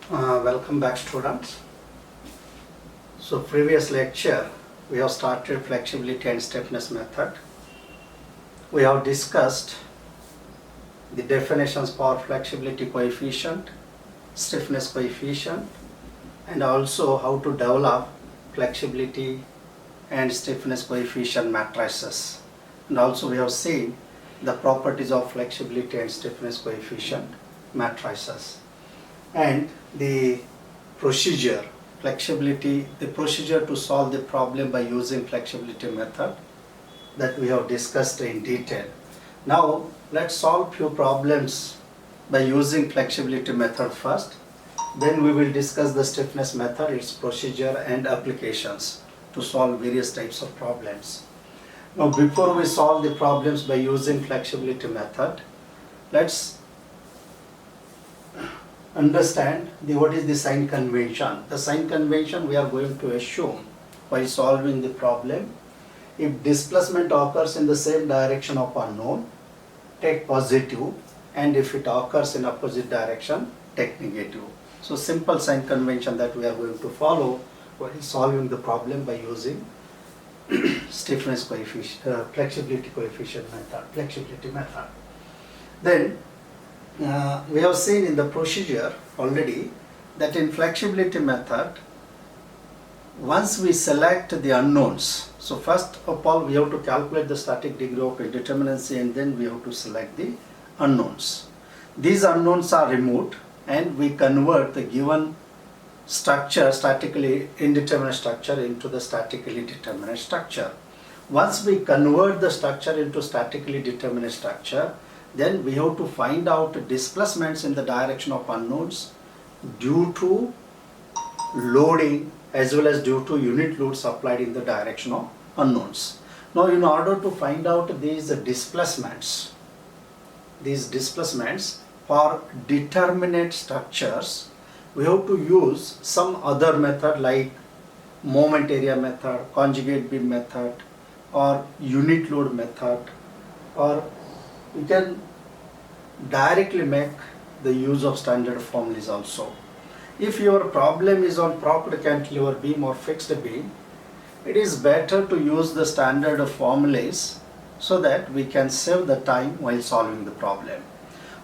Welcome back, students. So previous lecture we have started flexibility and stiffness method. We have discussed the definitions for flexibility coefficient, stiffness coefficient, and also how to develop flexibility and stiffness coefficient matrices. And also we have seen the properties of flexibility and stiffness coefficient matrices. And the procedure, the procedure to solve the problem by using flexibility method that we have discussed in detail. Now let's solve few problems by using flexibility method first. Then we will discuss the stiffness method, its procedure and applications to solve various types of problems. Now before we solve the problems by using flexibility method, let's understand what is the sign convention. The sign convention we are going to assume while solving the problem. If displacement occurs in the same direction of unknown, take positive, and if it occurs in opposite direction, take negative. So simple sign convention that we are going to follow while solving the problem by using stiffness coefficient, flexibility coefficient method. Then we have seen in the procedure already that in flexibility method, once we select the unknowns, so first of all we have to calculate the static degree of indeterminacy and then we have to select the unknowns. These unknowns are removed and we convert the given structure, statically indeterminate structure, into the statically determinate structure. Once we convert the structure into statically determinate structure, then we have to find out displacements in the direction of unknowns due to loading as well as due to unit loads applied in the direction of unknowns. Now in order to find out these displacements for determinate structures, we have to use some other method like moment area method, conjugate beam method, or unit load method, or we can directly make the use of standard formulas also. If your problem is on propped cantilever beam or fixed beam, it is better to use the standard formulas so that we can save the time while solving the problem.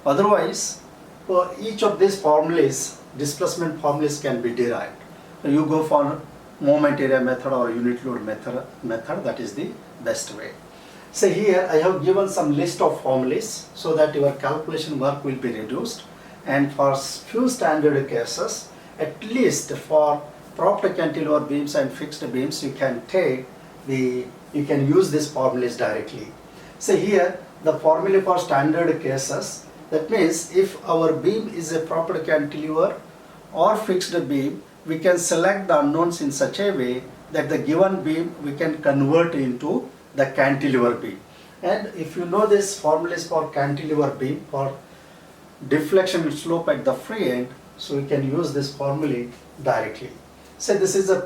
Otherwise, for each of these formulas, displacement formulas can be derived. You go for moment area method or unit load method, that is the best way. So here I have given some list of formulas so that your calculation work will be reduced, and for few standard cases, at least for propped cantilever beams and fixed beams, you can use these formulas directly. So here the formula for standard cases, that means if our beam is a propped cantilever or fixed beam, we can select the unknowns in such a way that the given beam we can convert into the cantilever beam. And if you know this formulas for cantilever beam for deflection and slope at the free end, so we can use this formula directly. So this is a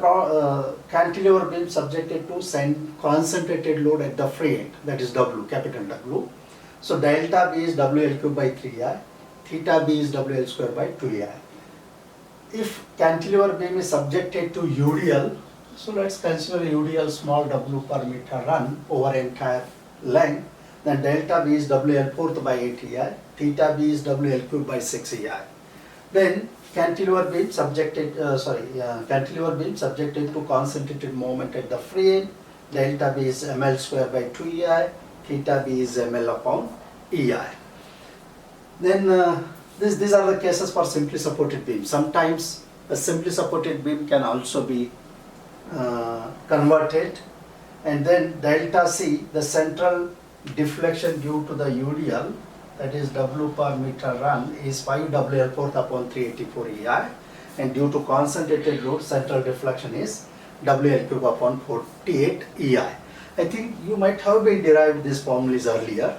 cantilever beam subjected to concentrated load at the free end, that is W, capital W. So delta B is WL cube by 3I, theta B is WL square by 2I. If cantilever beam is subjected to UDL, so let's consider UDL small w per meter run over entire length, then delta B is WL fourth by 8EI, theta B is WL cube by 6EI. Then cantilever beam subjected to concentrated moment at the free end, delta B is ML square by 2EI, theta B is ML upon EI. Then these are the cases for simply supported beam. Sometimes a simply supported beam can also be converted, and then delta C, the central deflection due to the UDL, that is W per meter run, is 5 WL fourth upon 384 EI, and due to concentrated load, central deflection is WL cube upon 48 EI. I think you might have been derived these formulas earlier,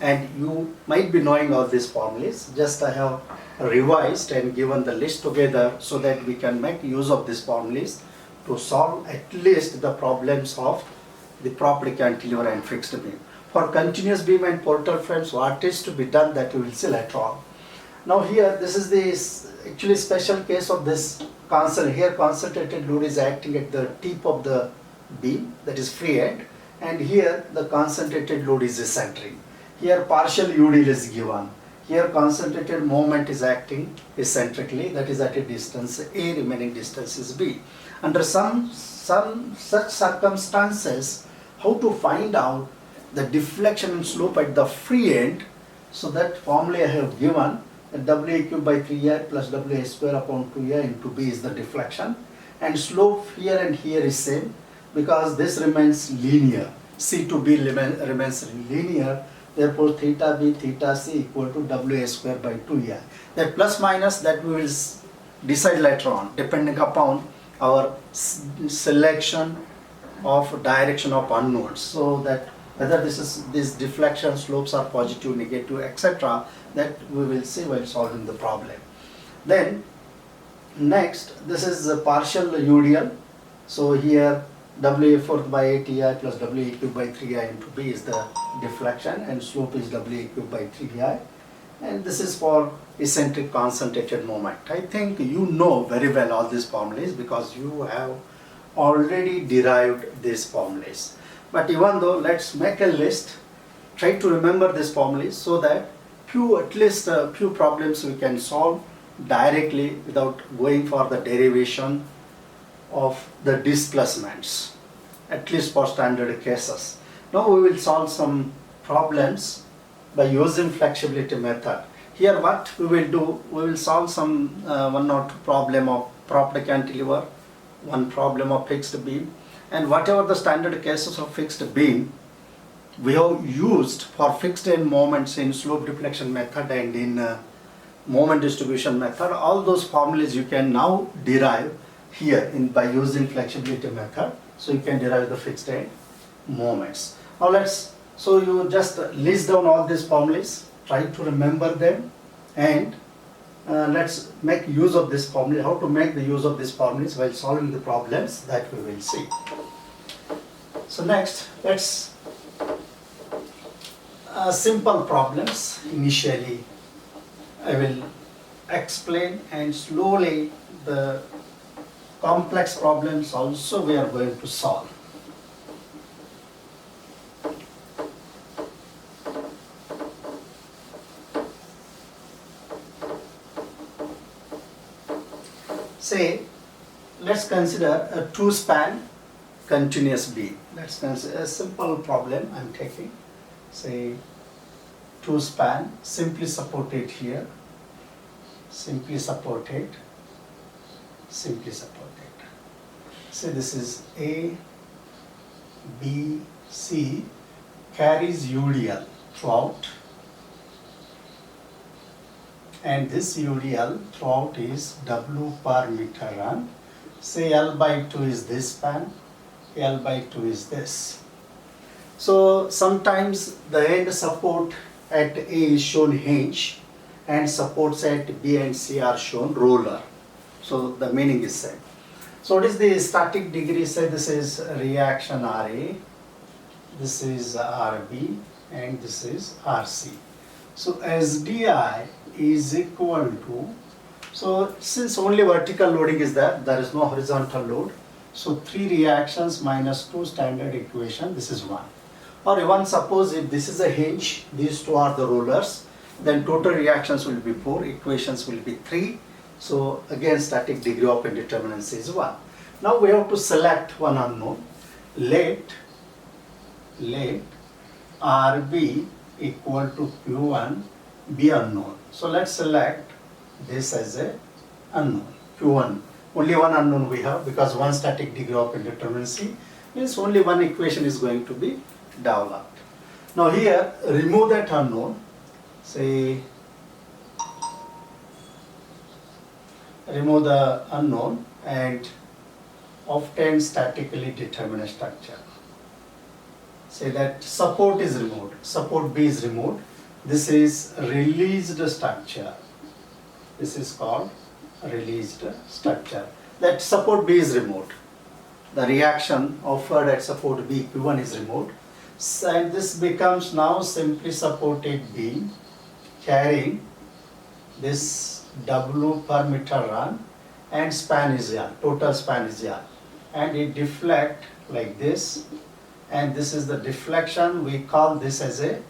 and you might be knowing all these formulas. Just I have revised and given the list together so that we can make use of these formulas to solve at least the problems of the propped cantilever and fixed beam. For continuous beam and portal frames, what is to be done, that we will see later on. Now here, this is the actually special case of this constant. Here concentrated load is acting at the tip of the beam, that is free end, and here the concentrated load is eccentric. Here partial UDL is given. Here concentrated moment is acting eccentrically, that is at a distance A, remaining distance is B. Under some such circumstances, how to find out the deflection and slope at the free end? So that formula I have given, WA cube by 3I plus WA square upon 2I into B is the deflection, and slope here and here is same because this remains linear. C to B remains linear. Therefore, theta B, theta C equal to WA square by 2I. That plus minus that we will decide later on depending upon our selection of direction of unknowns. So that whether this deflection slopes are positive, negative, etc., that we will see while solving the problem. Then next, this is a partial UDL. So here WA fourth by 8I plus WA cube by 3I into B is the deflection, and slope is WA cube by 3I. And this is for eccentric concentrated moment. I think you know very well all these formulas because you have already derived these formulas. But even though, let's make a list, try to remember these formulas so that at least a few problems we can solve directly without going for the derivation of the displacements, at least for standard cases. Now we will solve some problems by using flexibility method. Here what we will do, we will solve some one or two problem of propped cantilever, one problem of fixed beam, and whatever the standard cases of fixed beam we have used for fixed end moments in slope deflection method and in moment distribution method, all those formulas you can now derive here by using flexibility method. So you can derive the fixed end moments. Now so you just list down all these formulas, try to remember them, and let's make use of this formula. How to make the use of these formulas while solving the problems, that we will see. So next, let's simple problems. Initially I will explain, and slowly the complex problems also we are going to solve. Say, let's consider a two-span continuous beam. Let's consider a simple problem I'm taking. Say, two-span, simply supported here, simply supported, simply supported. Say this is A, B, C, carries UDL throughout, and this UDL throughout is W per meter run. Say L by 2 is this span, L by 2 is this. So sometimes the end support at A is shown hinge and supports at B and C are shown roller. So the meaning is same. So what is the static degree? Say this is reaction RA, this is RB, and this is RC. So SDI is equal to, so since only vertical loading is there is no horizontal load. So 3 reactions minus 2 standard equation, this is 1. Or even suppose if this is a hinge, these two are the rollers, then total reactions will be 4, equations will be 3. So again static degree of indeterminacy is 1. Now we have to select one unknown. Let RB equal to Q1 be unknown. So let's select this as a unknown, Q1. Only one unknown we have because one static degree of indeterminacy means only one equation is going to be developed. Now here remove that unknown. Say remove the unknown and obtain statically determined structure. Say that support is removed, support B is removed. This is released structure. This is called released structure. That support B is removed. The reaction offered at support B, Q1 is removed. And this becomes now simply supported beam carrying this W per meter run, and span is L, total span is L, and it deflect like this, and this is the deflection. We call this as a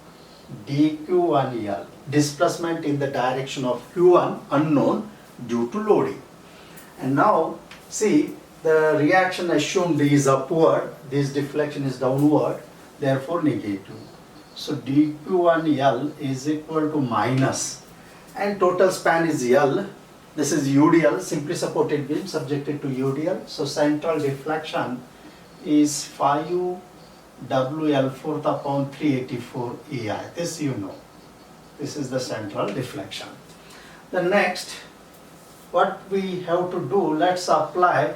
dq1L, displacement in the direction of q1 unknown due to loading. And now see, the reaction assumed is upward, this deflection is downward, therefore negative. So dq1L is equal to minus, and total span is L. This is UDL, simply supported beam subjected to UDL. So central deflection is 5 WL4 upon 384 EI. This you know. This is the central deflection. The next, what we have to do, let's apply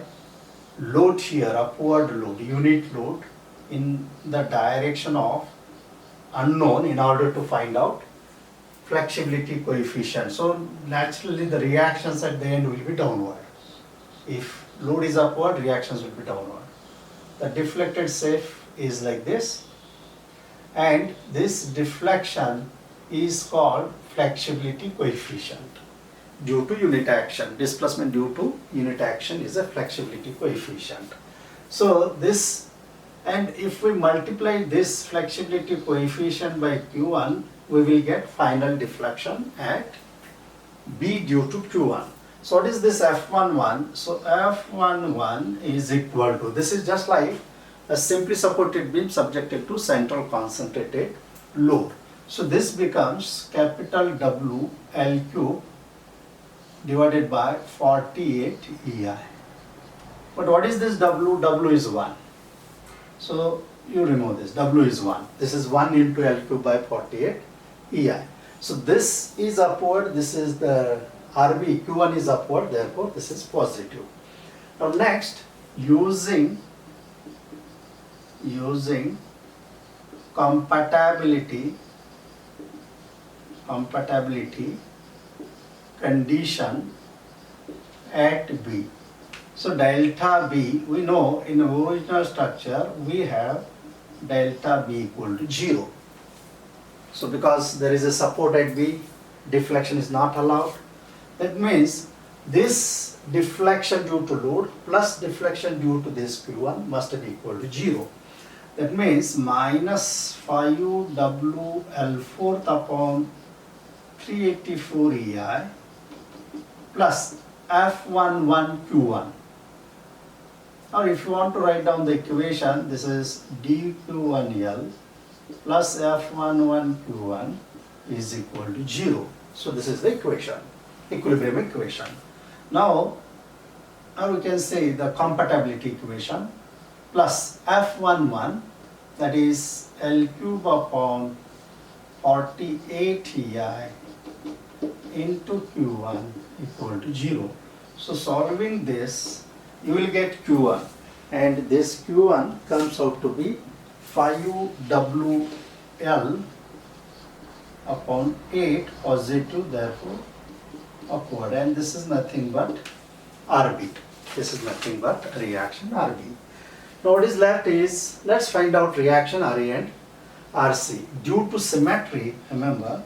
load here, upward load, unit load in the direction of unknown in order to find out flexibility coefficient. So naturally the reactions at the end will be downward. If load is upward, reactions will be downward. The deflected safe is like this, and this deflection is called flexibility coefficient due to unit action. Displacement due to unit action is a flexibility coefficient. So this, and if we multiply this flexibility coefficient by Q1, we will get final deflection at B due to Q1. So what is this F11? So F11 is equal to, this is just like a simply supported beam subjected to central concentrated load. So this becomes capital W L cube divided by 48 EI. But what is this W? W is 1. So you remove this, W is 1. This is 1 into L cube by 48 EI. So this is upward, this is the RB, Q1 is upward, therefore this is positive. Now next, using compatibility condition at B. So delta B, we know in the original structure we have delta B equal to 0. So because there is a support at B, deflection is not allowed. That means this deflection due to load plus deflection due to this Q1 must be equal to 0. That means minus 5 WL4 upon 384 EI plus F11 Q1. Or if you want to write down the equation, this is dQ1L plus F11 Q1 is equal to 0. So this is the equation, equilibrium equation. Now we can say the compatibility equation plus F11, that is L cube upon 48 EI into Q1 equal to 0. So solving this, you will get Q1, and this Q1 comes out to be 5 WL upon 8 positive, therefore upward, and this is nothing but RB. This is nothing but reaction RB. Now what is left is, let's find out reaction RA and RC. Due to symmetry, remember,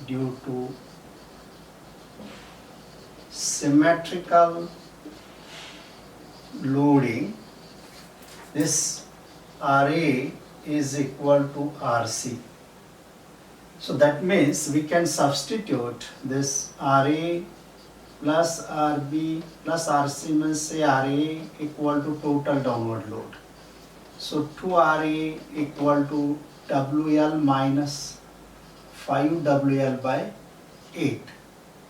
due to symmetrical loading, this RA is equal to RC. So that means we can substitute this RA plus RB plus RC means say RA equal to total downward load. So 2RA equal to WL minus 5WL by 8,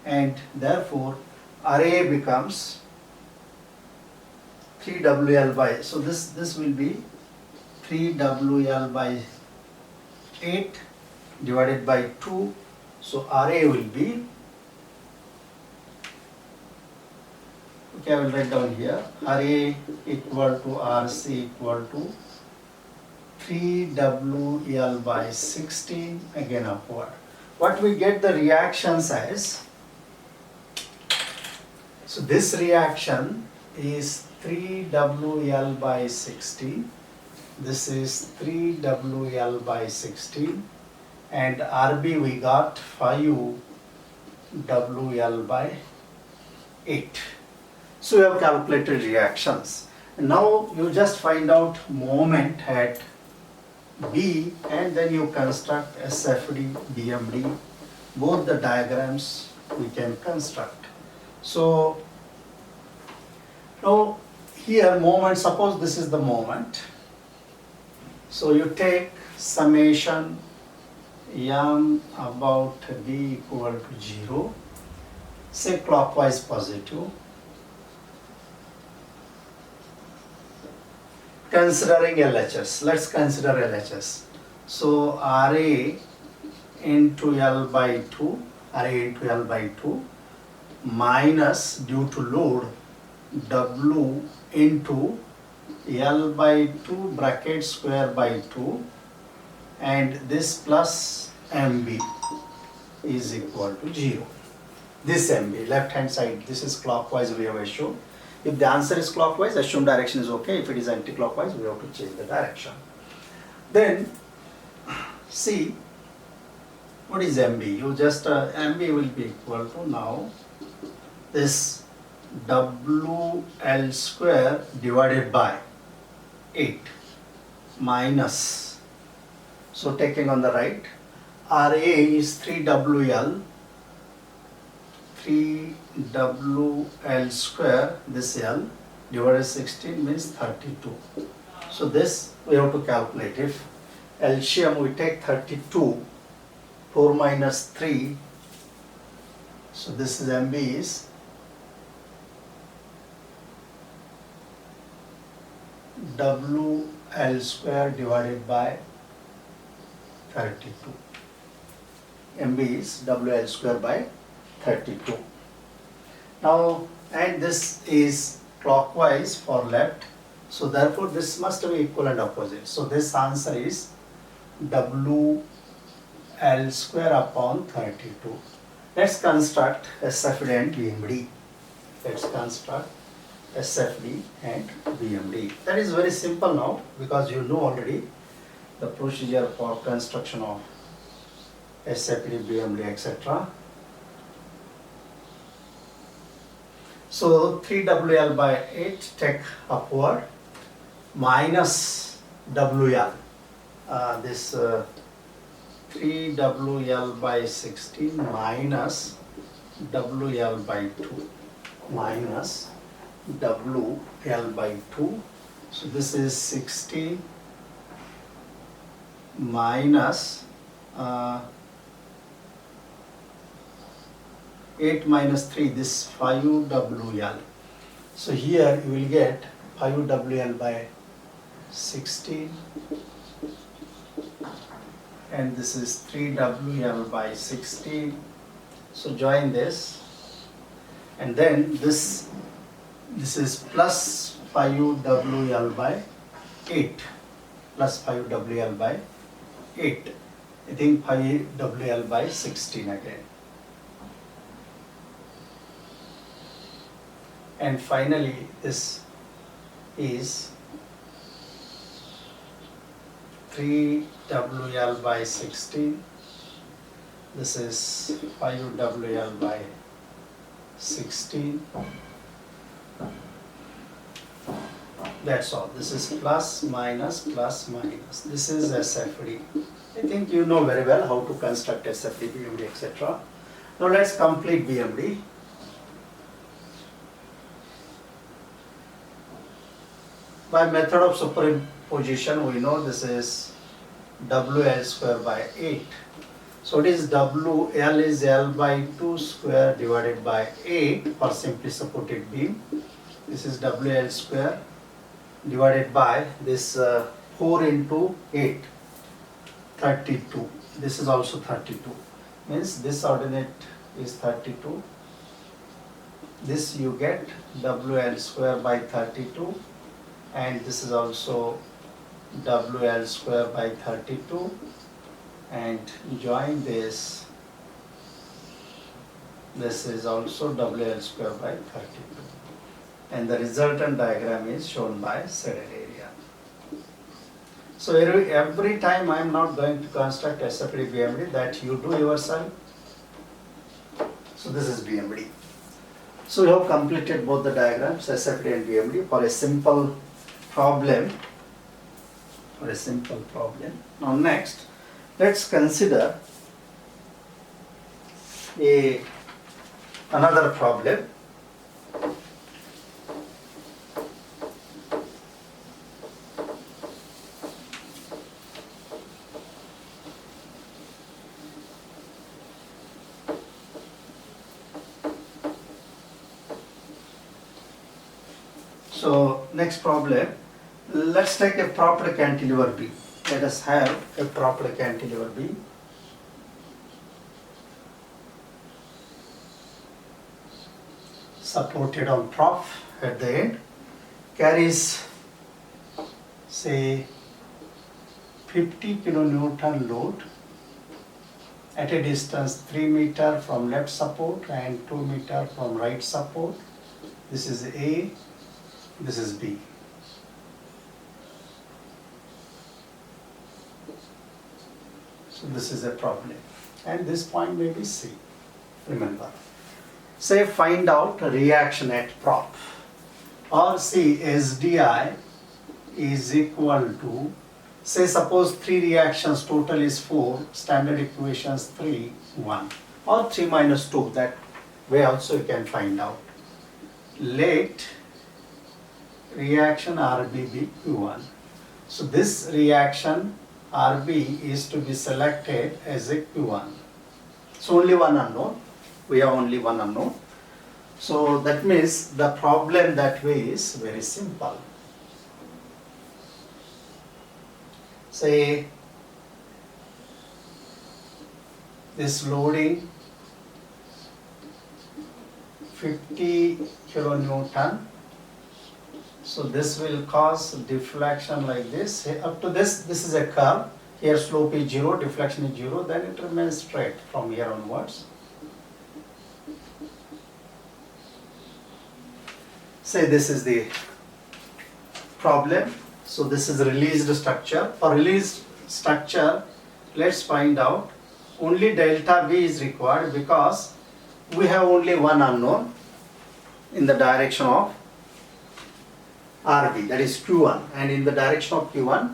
and therefore RA becomes 3WL by, so this will be 3WL by 8 divided by 2. So RA will be, okay, I will write down here, RA equal to RC equal to 3WL by 16, again upward. What we get the reactions as, so this reaction is 3WL by 16, this is 3WL by 16, and RB we got 5 WL by 8. So you have calculated reactions. Now you just find out moment at B and then you construct SFD, BMD. Both the diagrams we can construct. So now here moment, suppose this is the moment. So you take summation M about B equal to 0, say clockwise positive, considering LHS. Let's consider LHS. So RA into L by 2, RA into L by 2 minus due to load W into L by 2 bracket square by 2 and this plus MB is equal to 0. This MB, left hand side, this is clockwise we have assumed. If the answer is clockwise, assumed direction is okay. If it is anti-clockwise, we have to change the direction. Then see, what is MB? You just, MB will be equal to now this WL square divided by 8 minus, so taking on the right, RA is 3WL square, this L divided by 16 means 32. So this we have to calculate. If LCM we take 32, 4 minus 3, so this is MB is WL square divided by 32. MB is WL square by 32. Now, and this is clockwise for left, so therefore this must be equal and opposite. So this answer is WL square upon 32. Let's construct SFD and BMD. Let's construct SFD and BMD. That is very simple now because you know already the procedure for construction of SFD, BMD, etc. So 3WL by 8 take upward minus WL. This 3WL by 16 minus WL by 2 minus WL by 2. So this is 16 minus 8 minus 3, this 5WL. So here you will get 5WL by 16 and this is 3WL by 16. So join this and then this is plus 5WL by 8, plus 5WL by 8. I think 5WL by 16 again. And finally this is 3WL by 16. This is 5WL by 16. That's all. This is plus minus plus minus. This is SFD. I think you know very well how to construct SFD, BMD, etc. Now let's complete BMD. By method of superposition, we know this is WL square by 8. So it is WL is L by 2 square divided by 8 for simply supported beam. This is WL square divided by this 4 into 8, 32. This is also 32. Means this ordinate is 32. This you get WL square by 32. And this is also WL square by 32 and join this. This is also WL square by 32 and the resultant diagram is shown by shaded area. So every time I am not going to construct SFD BMD, that you do yourself. So this is BMD. So we have completed both the diagrams, SFD and BMD, for a simple problem. Now next, let's consider another problem. So next problem, let's take a proper cantilever beam. Let us have a proper cantilever beam. Supported on trough at the end, carries say 50 kilonewton load at a distance 3 meter from left support and 2 meter from right support. This is A, this is B. So this is a problem, and this point may be C. Remember, say find out reaction at prop, or see SDI is equal to, say suppose 3 reactions, total is 4, standard equations 3, 1, or 3 minus 2, that way also you can find out. Let reaction RB be Q1. So this reaction RB is to be selected as a Q1. So only one unknown. We have only one unknown. So that means the problem that way is very simple. Say this loading 50 kilonewton. So this will cause deflection like this. Up to this is a curve. Here slope is 0, deflection is 0, then it remains straight from here onwards. Say this is the problem. So this is released structure. For released structure, let's find out. Only delta V is required because we have only one unknown in the direction of RB, that is Q1, and in the direction of Q1,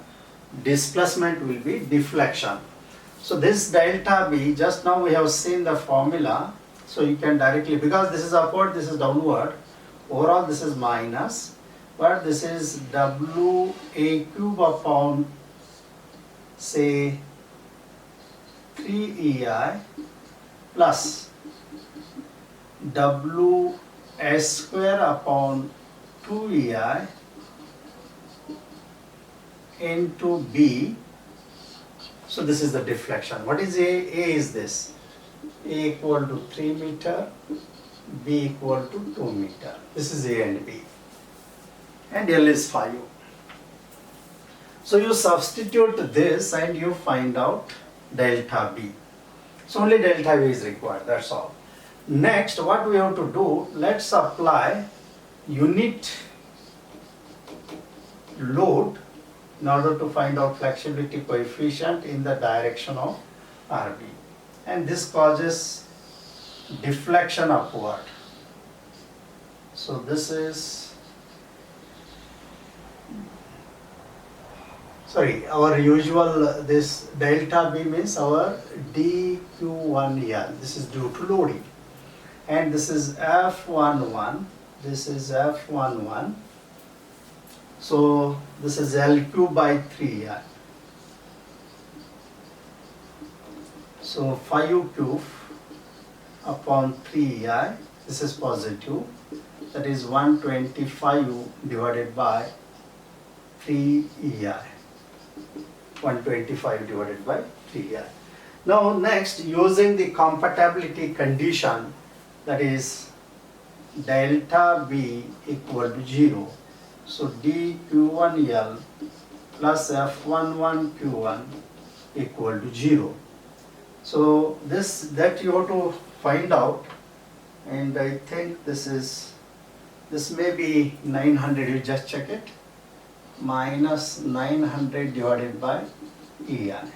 displacement will be deflection. So this delta V, just now we have seen the formula, so you can directly, because this is upward, this is downward, overall this is minus, but this is WA cube upon say 3EI plus WS square upon 2EI into B. So this is the deflection. What is A? A is this. A equal to 3 meter, B equal to 2 meter. This is A and B. And L is 5. So you substitute this and you find out delta B. So only delta V is required, that's all. Next, what we have to do, let's apply unit load in order to find out flexibility coefficient in the direction of RB. And this causes deflection upward. So this is, sorry, our usual, this delta B means our dQ1L. This is due to loading. And this is F11, this is F11. So this is LQ by 3I. So 5 cube upon 3I, this is positive, that is 125 divided by 3EI. 125 divided by 3I. Now next, using the compatibility condition, that is delta B equal to 0. So dQ1L plus F11Q1 equal to 0. So that you have to find out, and I think this may be 900, you just check it, minus 900 divided by EI.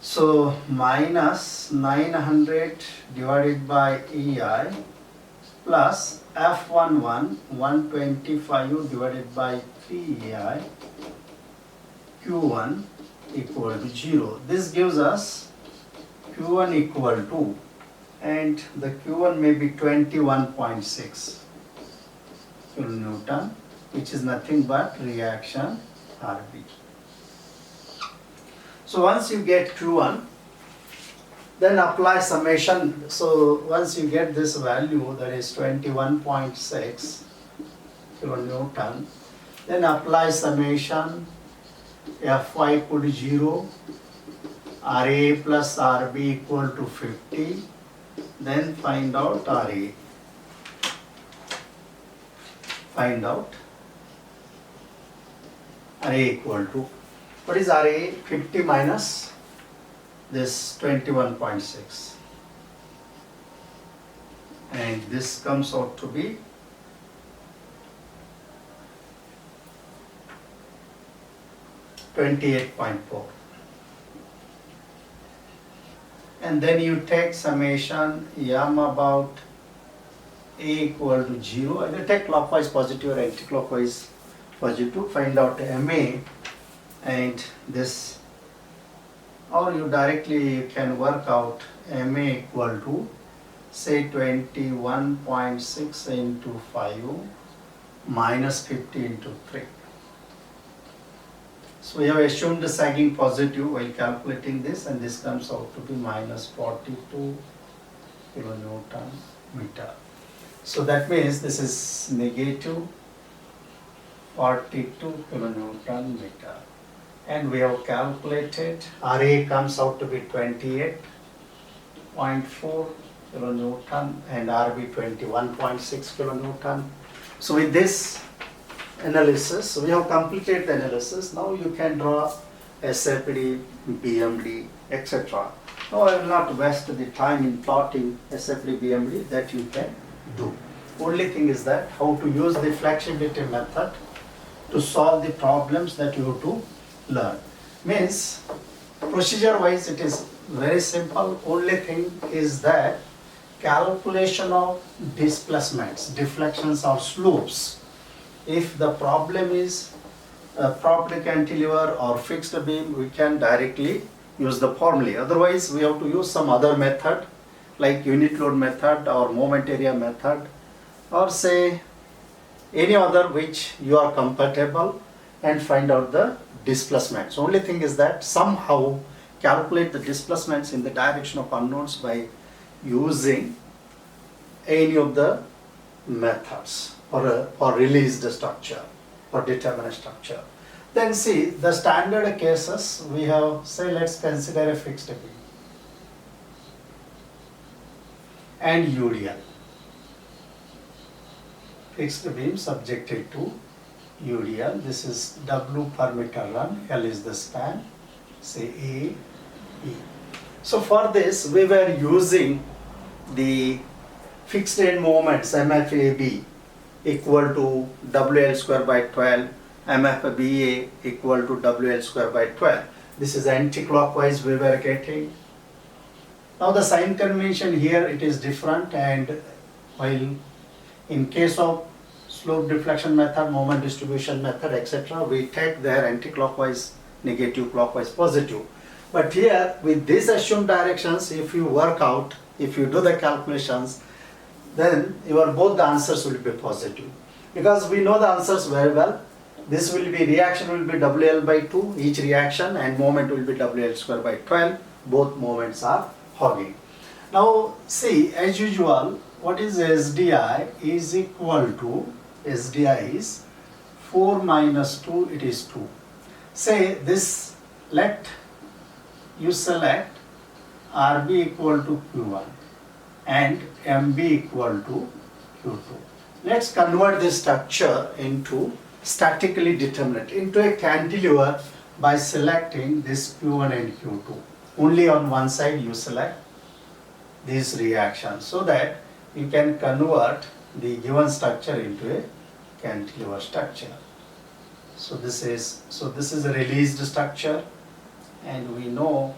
So minus 900 divided by EI plus F11 125 divided by 3EI Q1 equal to 0. This gives us Q1 equal to, and the Q1 may be 21.6 kilonewton, which is nothing but reaction RB. So once you get Q1, then apply summation. So once you get this value, that is 21.6 kilonewton, then apply summation Fy equal to 0, Ra plus Rb equal to 50, then find out Ra. Find out Ra equal to, what is Ra? 50 minus this 21.6, and this comes out to be 28.4. And then you take summation m about A equal to 0, either take clockwise positive or anti-clockwise positive, find out MA, and this, or you directly can work out MA equal to say 21.6 into 5 minus 50 into 3. So we have assumed the sagging positive while calculating this, and this comes out to be minus 42 kilonewton meter. So that means this is negative 42 kilonewton meter. And we have calculated Ra comes out to be 28.4 kilonewton and Rb 21.6 kilonewton. So with this analysis, we have completed the analysis. Now you can draw SFD, BMD, etc. Now I will not waste the time in plotting SFD, BMD, that you can do. Only thing is that how to use the flexibility method to solve the problems that you have to learn. Means procedure wise it is very simple. Only thing is that calculation of displacements, deflections or slopes. If the problem is a propped cantilever or fixed beam, we can directly use the formula. Otherwise we have to use some other method like unit load method or moment area method, or say any other which you are compatible, and find out the displacements. Only thing is that somehow calculate the displacements in the direction of unknowns by using any of the methods or release the structure or determine a structure. Then see the standard cases we have, say let's consider a fixed beam and UDL. Fixed beam subjected to UDL. This is W per meter run, L is the span, say A, E. So for this we were using the fixed end moments MFAB equal to WL square by 12, MFBA equal to WL square by 12. This is anti-clockwise we were getting. Now the sign convention here it is different, and while in case of slope deflection method, moment distribution method, etc., we take their anti-clockwise, negative, clockwise, positive. But here with these assumed directions, if you work out, if you do the calculations, then both the answers will be positive. Because we know the answers very well. This will be, reaction will be WL by 2, each reaction, and moment will be WL square by 12. Both moments are hogging. Now see, as usual, what is SDI is equal to, SDI is 4 minus 2, it is 2. Say this, let you select RB equal to Q1 and MB equal to Q2. Let's convert this structure into statically determinate, into a cantilever by selecting this Q1 and Q2. Only on one side you select these reactions so that you can convert the given structure into a cantilever structure. So this is a released structure, and we know